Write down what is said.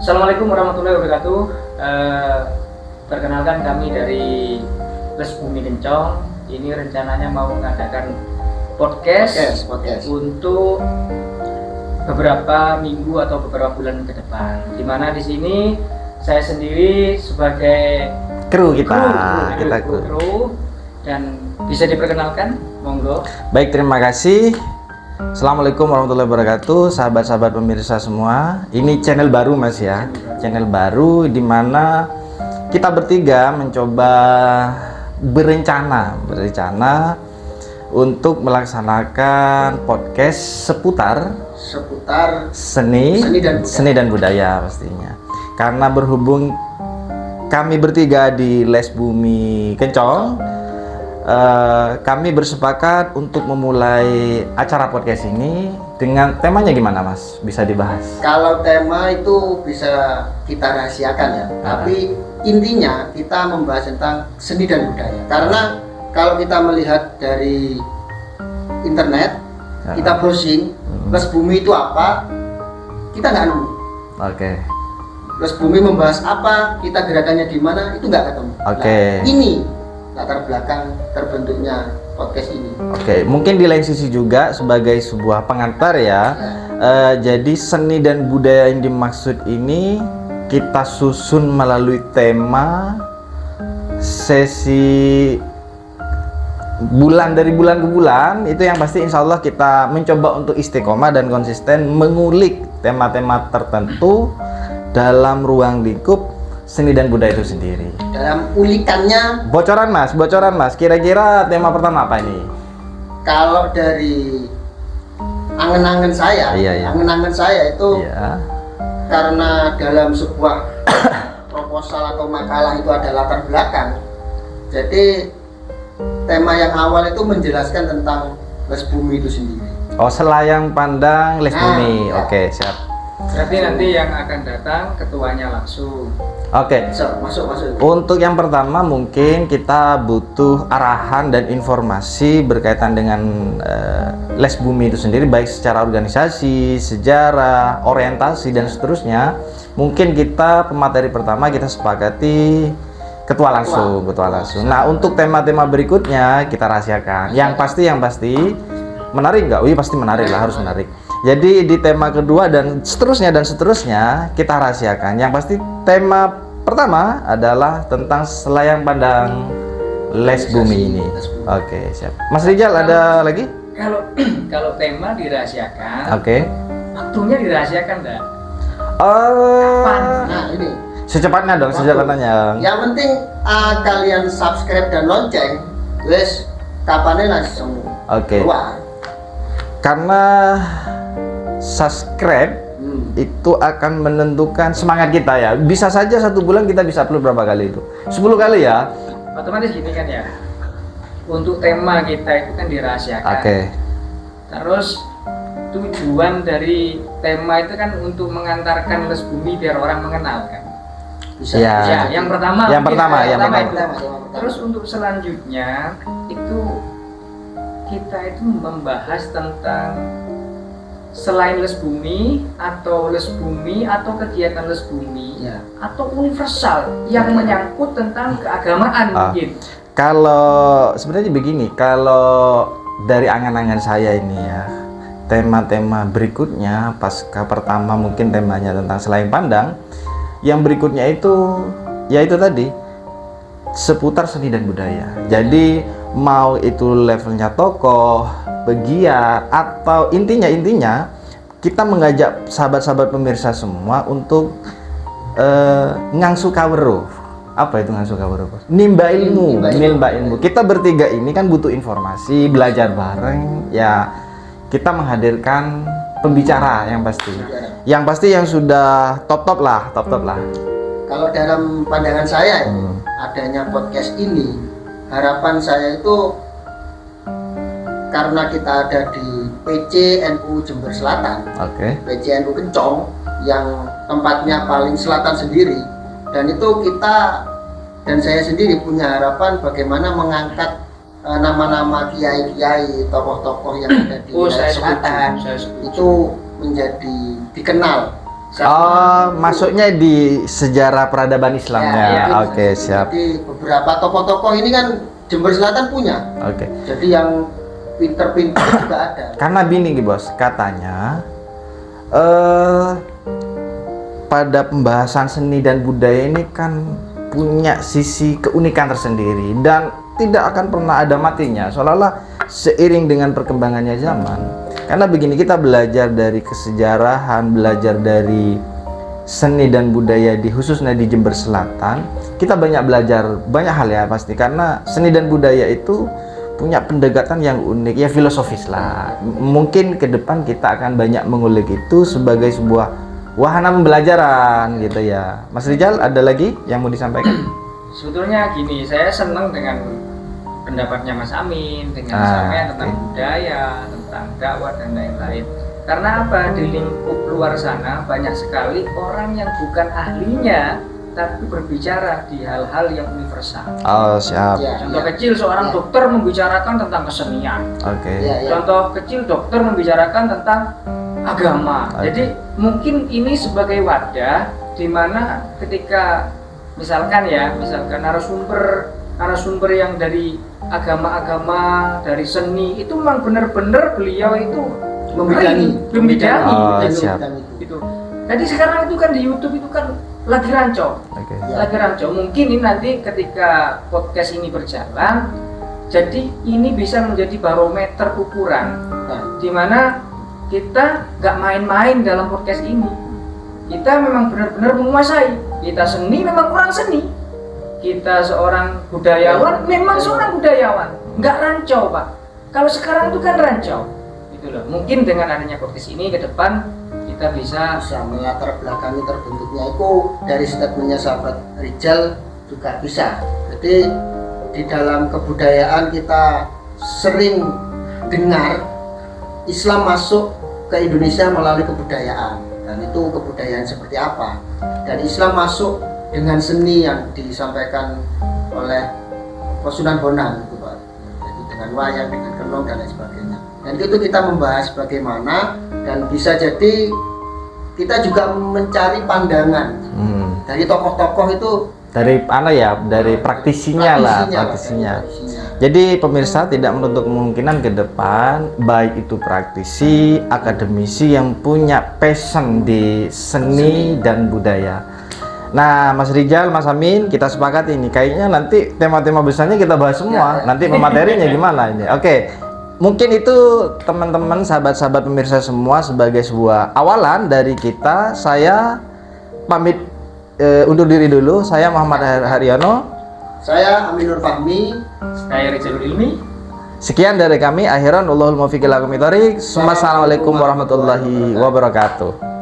Assalamualaikum warahmatullahi wabarakatuh. Perkenalkan kami dari Les Bumi Kencong. Ini rencananya mau mengadakan podcast untuk beberapa minggu atau beberapa bulan ke depan. Dimana di sini saya sendiri sebagai kru kita dan bisa diperkenalkan, monggo. Baik, terima kasih. Assalamualaikum warahmatullahi wabarakatuh, sahabat-sahabat pemirsa semua. Ini channel baru Mas ya, channel baru di mana kita bertiga mencoba berencana untuk melaksanakan podcast seputar seni dan budaya pastinya. Karena berhubung kami bertiga di Les Bumi Kencong, kami bersepakat untuk memulai acara podcast ini dengan temanya gimana Mas? Bisa dibahas? Kalau tema itu bisa kita rahasiakan ya, tapi intinya kita membahas tentang seni dan budaya. Karena kalau kita melihat dari internet, kita browsing, Les Bumi itu apa, kita nggak nemu. Oke. Les Bumi membahas apa, kita gerakannya di mana, itu nggak ketemu. Oke. Nah, ini latar belakang terbentuknya podcast ini. Oke, mungkin di lain sisi juga sebagai sebuah pengantar ya. Jadi seni dan budaya yang dimaksud ini kita susun melalui tema sesi bulan dari bulan ke bulan. Itu yang pasti insya Allah kita mencoba untuk istiqomah dan konsisten mengulik tema-tema tertentu dalam ruang lingkup seni dan budaya itu sendiri. Dalam ulikannya, bocoran mas, kira-kira tema pertama apa ini? Kalau dari angen-angen saya, angen-angen saya itu karena dalam sebuah proposal atau makalah itu ada latar belakang. Jadi tema yang awal itu menjelaskan tentang Les Bumi itu sendiri. Oh, selayang pandang Les Bumi. Oke, siap. Berarti nanti yang akan datang ketuanya langsung. Oke. Masuk. Untuk yang pertama mungkin kita butuh arahan dan informasi berkaitan dengan Les Bumi itu sendiri, baik secara organisasi, sejarah, orientasi dan seterusnya. Mungkin kita pemateri pertama kita sepakati ketua langsung. Nah, untuk tema-tema berikutnya kita rahasiakan. Yang pasti menarik nggak? Wih, pasti menarik lah, harus menarik. Jadi di tema kedua dan seterusnya kita rahasiakan. Yang pasti tema pertama adalah tentang selayang pandang Les Bumi ini. Oke, siap. Mas Rijal ada lagi? Kalau tema dirahasiakan. Oke. Waktunya dirahasiakan enggak? Kapan? Nah, ini. Secepatnya dong, secepatnya. Yang penting kalian subscribe dan lonceng. Wes kapannya langsung. Oke. Karena subscribe itu akan menentukan semangat kita ya. Bisa saja satu bulan kita bisa upload berapa kali itu? 10 kali ya. Otomatis gini kan ya. Untuk tema kita itu kan dirahasiakan. Oke. Terus tujuan dari tema itu kan untuk mengantarkan Les Bumi biar orang mengenal kan. Bisa. Ya. Yang pertama. Terus untuk selanjutnya itu kita itu membahas tentang selain Les Bumi atau kegiatan Les Bumi atau universal yang menyangkut tentang keagamaan mungkin. Kalau sebenarnya begini, kalau dari angan-angan saya ini ya, tema-tema berikutnya pasca pertama mungkin temanya tentang selayang pandang, yang berikutnya itu yaitu tadi seputar seni dan budaya. Jadi mau itu levelnya tokoh, pegiat, atau intinya kita mengajak sahabat-sahabat pemirsa semua untuk ngangsu kawero. Apa itu ngangsu kawero? Nimba ilmu. Kita bertiga ini kan butuh informasi, belajar bareng. Ya, kita menghadirkan pembicara yang pasti yang sudah top lah. Kalau dalam pandangan saya adanya podcast ini, harapan saya itu karena kita ada di PCNU Jember Selatan, PCNU Kencong yang tempatnya paling selatan sendiri, dan itu kita dan saya sendiri punya harapan bagaimana mengangkat nama-nama kiai-kiai, tokoh-tokoh yang ada di selatan itu menjadi dikenal Masuknya di sejarah peradaban Islamnya. Ya, Oke, siap. Jadi beberapa tokoh-tokoh ini kan Jember Selatan punya. Oke. Jadi yang pinter-pinter juga ada. Karena bini bos, katanya pada pembahasan seni dan budaya ini kan punya sisi keunikan tersendiri dan tidak akan pernah ada matinya, seolah-olah seiring dengan perkembangannya zaman. Karena begini, kita belajar dari kesejarahan, belajar dari seni dan budaya khususnya di Jember Selatan, kita banyak belajar banyak hal ya pasti, karena seni dan budaya itu punya pendekatan yang unik ya, filosofis lah. Mungkin ke depan kita akan banyak mengulik itu sebagai sebuah wahana pembelajaran gitu ya. Mas Rizal, ada lagi yang mau disampaikan? Sebetulnya gini, saya senang dengan pendapatnya Mas Amin, dengan misalnya tentang budaya, tentang dakwah dan lain-lain. Karena apa? Di lingkup luar sana banyak sekali orang yang bukan ahlinya tapi berbicara di hal-hal yang universal. Oh, siap. Contoh kecil, seorang dokter membicarakan tentang kesenian. Oke. Contoh kecil, dokter membicarakan tentang agama. Jadi mungkin ini sebagai wadah di mana ketika misalkan narasumber yang dari agama-agama, dari seni itu memang benar-benar beliau itu membidangi. Gitu. Jadi sekarang itu kan di YouTube itu kan lagi rancau. Lagi rancau. Mungkin ini nanti ketika podcast ini berjalan, jadi ini bisa menjadi barometer ukuran di mana kita nggak main-main dalam podcast ini. Kita memang benar-benar menguasai. Kita seni memang orang seni. Kita seorang budayawan memang seorang budayawan. Nggak rancau, Pak. Kalau sekarang itu kan rancau. Gitu loh. Mungkin dengan adanya podcast ini ke depan kita bisa melatar belakangi terbentuknya itu dari statementnya sahabat Rizal juga bisa. Jadi di dalam kebudayaan kita sering dengar Islam masuk ke Indonesia melalui kebudayaan, dan itu kebudayaan seperti apa, dan Islam masuk dengan seni yang disampaikan oleh Sunan Bonang itu Pak. Jadi dengan wayang, dengan kenong dan lain sebagainya. Dan itu kita membahas bagaimana, dan bisa jadi kita juga mencari pandangan dari tokoh-tokoh itu, dari praktisinya. Jadi pemirsa tidak menutup kemungkinan ke depan baik itu praktisi, akademisi yang punya passion di seni dan budaya. Nah, Mas Rizal, Mas Amin, kita sepakat ini. Kayaknya nanti tema-tema besarnya kita bahas semua. Nanti materinya gimana ini? Oke. Mungkin itu teman-teman, sahabat-sahabat pemirsa semua sebagai sebuah awalan dari kita. Saya pamit undur diri dulu. Saya Muhammad Haryono. Saya Aminur Fahmi. Saya Rizal Ilmi. Sekian dari kami. Akhiran, Allahul muwaffiq ila aqwamit thoriq. Assalamualaikum warahmatullahi wabarakatuh.